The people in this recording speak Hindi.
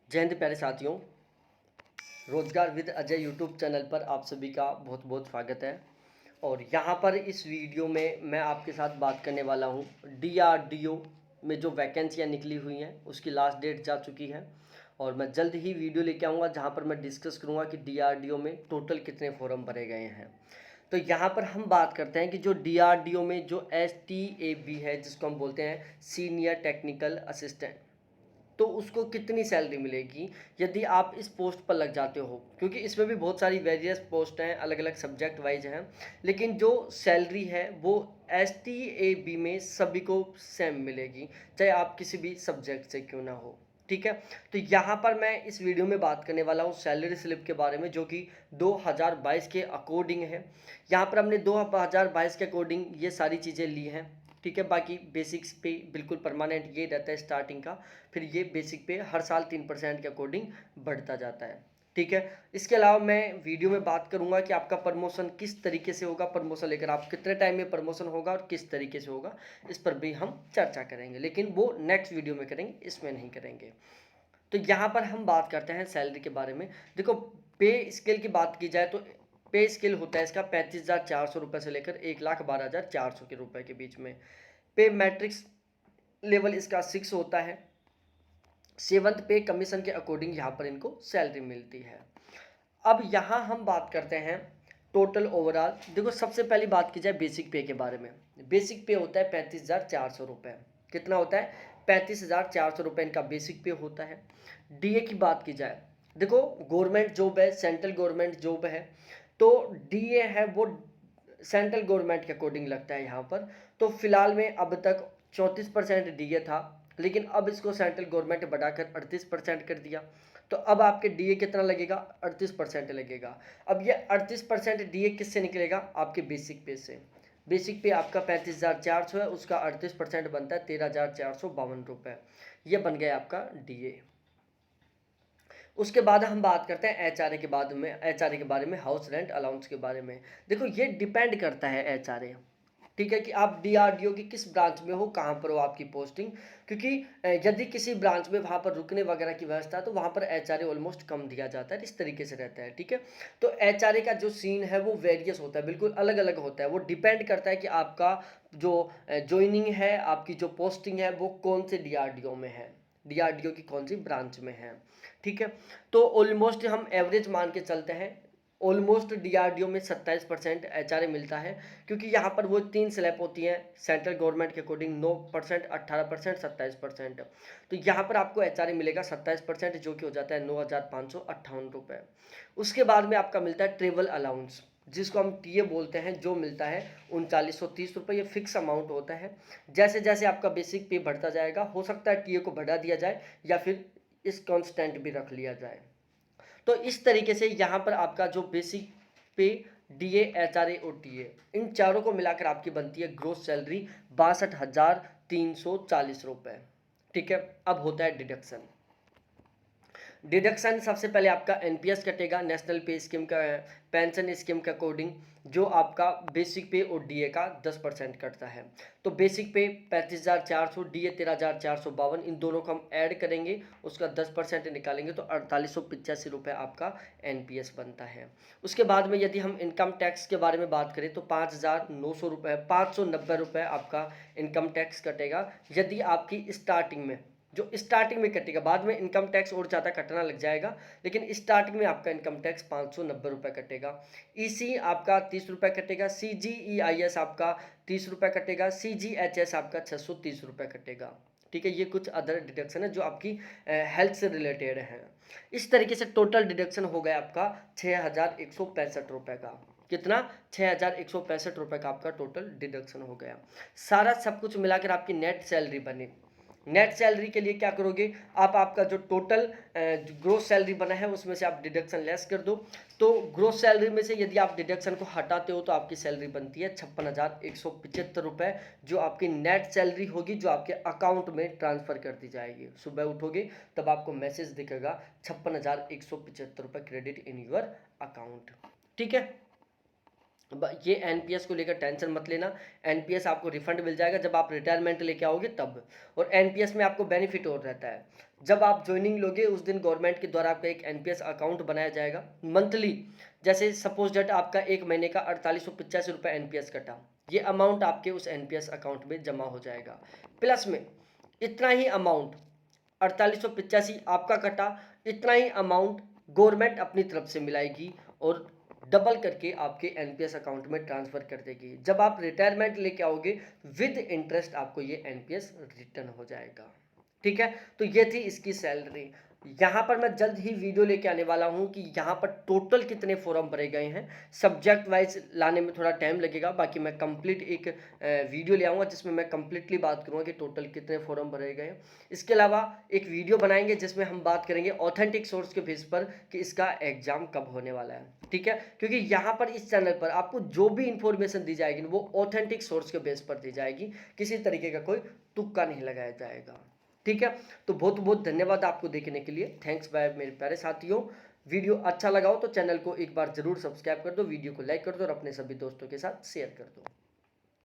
जय हिंद प्यारे साथियों। रोजगार विद अजय यूट्यूब चैनल पर आप सभी का बहुत बहुत स्वागत है। और यहाँ पर इस वीडियो में मैं आपके साथ बात करने वाला हूँ डीआरडीओ में जो वैकेंसियाँ निकली हुई हैं उसकी लास्ट डेट जा चुकी है। और मैं जल्द ही वीडियो लेके आऊँगा जहाँ पर मैं डिस्कस करूँगा कि डीआरडीओ में टोटल कितने फॉर्म भरे गए हैं। तो यहाँ पर हम बात करते हैं कि जो डीआरडीओ में जो STAB है, जिसको हम बोलते हैं सीनियर टेक्निकल असिस्टेंट, तो उसको कितनी सैलरी मिलेगी यदि आप इस पोस्ट पर लग जाते हो, क्योंकि इसमें भी बहुत सारी वेरियस पोस्ट हैं, अलग अलग सब्जेक्ट वाइज हैं, लेकिन जो सैलरी है वो STAB में सभी को सेम मिलेगी, चाहे आप किसी भी सब्जेक्ट से क्यों ना हो। ठीक है, तो यहाँ पर मैं इस वीडियो में बात करने वाला हूँ सैलरी स्लिप के बारे में, जो कि 2022 के अकॉर्डिंग है। यहाँ पर हमने 2022 के अकॉर्डिंग ये सारी चीज़ें ली हैं। ठीक है, बाकी बेसिक्स पे बिल्कुल परमानेंट ये रहता है स्टार्टिंग का, फिर ये बेसिक पे हर साल 3% के अकॉर्डिंग बढ़ता जाता है। ठीक है, इसके अलावा मैं वीडियो में बात करूंगा कि आपका प्रमोशन किस तरीके से होगा, प्रमोशन लेकर आप कितने टाइम में प्रमोशन होगा और किस तरीके से होगा, इस पर भी हम चर्चा करेंगे, लेकिन वो नेक्स्ट वीडियो में करेंगे, इसमें नहीं करेंगे। तो यहाँ पर हम बात करते हैं सैलरी के बारे में। देखो, पे स्केल की बात की जाए तो पे स्केल होता है इसका 35,400 रुपये से लेकर 1,12,400 के रुपए के बीच में। पे मैट्रिक्स लेवल इसका 6 होता है। सेवंथ पे कमीशन के अकॉर्डिंग यहाँ पर इनको सैलरी मिलती है। अब यहाँ हम बात करते हैं टोटल ओवरऑल। देखो, सबसे पहली बात की जाए बेसिक पे के बारे में। बेसिक पे होता है 35,400 रुपये। कितना होता है? 35,400 रुपये इनका बेसिक पे होता है। डीए की बात की जाए, देखो गवर्नमेंट जॉब है, सेंट्रल गवर्नमेंट जॉब है, तो डीए है वो सेंट्रल गवर्नमेंट के अकॉर्डिंग लगता है यहाँ पर। तो फिलहाल में अब तक 34% डीए था, लेकिन अब इसको सेंट्रल गवर्नमेंट बढ़ाकर 38% कर दिया। तो अब आपके डीए कितना लगेगा? 38% लगेगा। अब ये 38% डीए किससे निकलेगा? आपके बेसिक पे से। बेसिक पे आपका 35,400 है, उसका 38% बनता है 13,452 रुपये। ये बन गया आपका डीए। उसके बाद हम बात करते हैं एचआरए के बाद में, एचआरए के बारे में, हाउस रेंट अलाउंस के बारे में। देखो, ये डिपेंड करता है एचआरए, ठीक है, कि आप डीआरडीओ की किस ब्रांच में हो, कहाँ पर हो आपकी पोस्टिंग। क्योंकि यदि किसी ब्रांच में वहाँ पर रुकने वगैरह की व्यवस्था है तो वहाँ पर एचआरए ऑलमोस्ट कम दिया जाता है, इस तरीके से रहता है। ठीक है, तो एचआरए का जो सीन है वो वेरियस होता है, बिल्कुल अलग अलग होता है। वो डिपेंड करता है कि आपका जो ज्वाइनिंग है, आपकी जो पोस्टिंग है वो कौन से डीआरडीओ में है, डीआरडीओ की कौन सी ब्रांच में है। ठीक है, तो ऑलमोस्ट हम एवरेज मान के चलते हैं, ऑलमोस्ट डीआरडीओ में 27% एचआरए मिलता है, क्योंकि यहाँ पर वो 3 स्लैब होती हैं सेंट्रल गवर्नमेंट के अकॉर्डिंग, 9%, 18%, 27%। तो यहाँ पर आपको एचआरए मिलेगा 27%, जो कि हो जाता है 9,558 रुपये। उसके बाद में आपका मिलता है ट्रेवल अलाउंस, जिसको हम टीए बोलते हैं, जो मिलता है 3930 रुपये। ये फिक्स अमाउंट होता है। जैसे जैसे आपका बेसिक पे बढ़ता जाएगा, हो सकता है टीए को बढ़ा दिया जाए या फिर इस कांस्टेंट भी रख लिया जाए। तो इस तरीके से यहाँ पर आपका जो बेसिक पे, डीए, एचआरए और टीए, इन चारों को मिलाकर आपकी बनती है ग्रोस सैलरी 62,340 रुपये। ठीक है, अब होता है डिडक्शन। डिडक्शन सबसे पहले आपका एनपीएस कटेगा, नेशनल पे स्कीम का, पेंशन स्कीम के अकॉर्डिंग, जो आपका बेसिक पे और डीए का 10% कटता है। तो बेसिक पे 35,400, डीए 13,452, इन दोनों को हम ऐड करेंगे, उसका 10% निकालेंगे तो 4885 रुपये आपका एनपीएस बनता है। उसके बाद में यदि हम इनकम टैक्स के बारे में बात करें तो 5,900 रुपये, 590 रुपये आपका इनकम टैक्स कटेगा, यदि आपकी स्टार्टिंग में, जो स्टार्टिंग में कटेगा, बाद में इनकम टैक्स और ज़्यादा कटना लग जाएगा, लेकिन स्टार्टिंग में आपका इनकम टैक्स 590 रुपये कटेगा। ईसी आपका 30 रुपये कटेगा, CGEIS आपका 30 रुपये कटेगा, CGHS आपका 630 रुपये कटेगा। ठीक है, ये कुछ अदर डिडक्शन है जो आपकी हेल्थ से रिलेटेड है। इस तरीके से टोटल डिडक्शन हो गया आपका 6,165 रुपये का। कितना? 6,165 रुपये का आपका टोटल डिडक्शन हो गया। सारा सब कुछ मिलाकर आपकी नेट सैलरी बनी। नेट सैलरी के लिए क्या करोगे आप? आपका जो टोटल ग्रोस सैलरी बना है उसमें से आप डिडक्शन लेस कर दो। तो ग्रोस सैलरी में से यदि आप डिडक्शन को हटाते हो तो आपकी सैलरी बनती है 56,175 रुपये, जो आपकी नेट सैलरी होगी, जो आपके अकाउंट में ट्रांसफ़र कर दी जाएगी। सुबह उठोगे तब आपको मैसेज दिखेगा 56,175 रुपये क्रेडिट इन योर अकाउंट। ठीक है, ये एनपीएस को लेकर टेंशन मत लेना। एनपीएस आपको रिफंड मिल जाएगा जब आप रिटायरमेंट लेके आओगे तब। और एनपीएस में आपको बेनिफिट और रहता है, जब आप ज्वाइनिंग लोगे उस दिन गवर्नमेंट के द्वारा आपका एक एनपीएस अकाउंट बनाया जाएगा मंथली। जैसे सपोज डेट आपका एक महीने का 4885 रुपये एनपीएस कटा, ये अमाउंट आपके उस एनपीएस अकाउंट में जमा हो जाएगा। प्लस में इतना ही अमाउंट 4885 आपका कटा, इतना ही अमाउंट गवर्नमेंट अपनी तरफ से मिलाएगी और डबल करके आपके एनपीएस अकाउंट में ट्रांसफ़र कर देगी। जब आप रिटायरमेंट लेके आओगे विद इंटरेस्ट आपको ये एनपीएस रिटर्न हो जाएगा। ठीक है, तो ये थी इसकी सैलरी। यहाँ पर मैं जल्द ही वीडियो लेके आने वाला हूँ कि यहाँ पर टोटल कितने फॉर्म भरे गए हैं। सब्जेक्ट वाइज लाने में थोड़ा टाइम लगेगा, बाकी मैं कंप्लीट एक वीडियो ले आऊँगा जिसमें मैं कंप्लीटली बात करूँगा कि टोटल कितने फॉर्म भरे गए हैं। इसके अलावा एक वीडियो बनाएंगे जिसमें हम बात करेंगे ऑथेंटिक सोर्स के बेस पर कि इसका एग्ज़ाम कब होने वाला है। ठीक है, क्योंकि यहाँ पर इस चैनल पर आपको जो भी इंफॉर्मेशन दी जाएगी वो ऑथेंटिक सोर्स के बेस पर दी जाएगी, किसी तरीके का कोई तुक्का नहीं लगाया जाएगा। ठीक है, तो बहुत बहुत धन्यवाद आपको देखने के लिए। थैंक्स बाय मेरे प्यारे साथियों। वीडियो अच्छा लगा हो तो चैनल को एक बार जरूर सब्सक्राइब कर दो, वीडियो को लाइक कर दो और अपने सभी दोस्तों के साथ शेयर कर दो।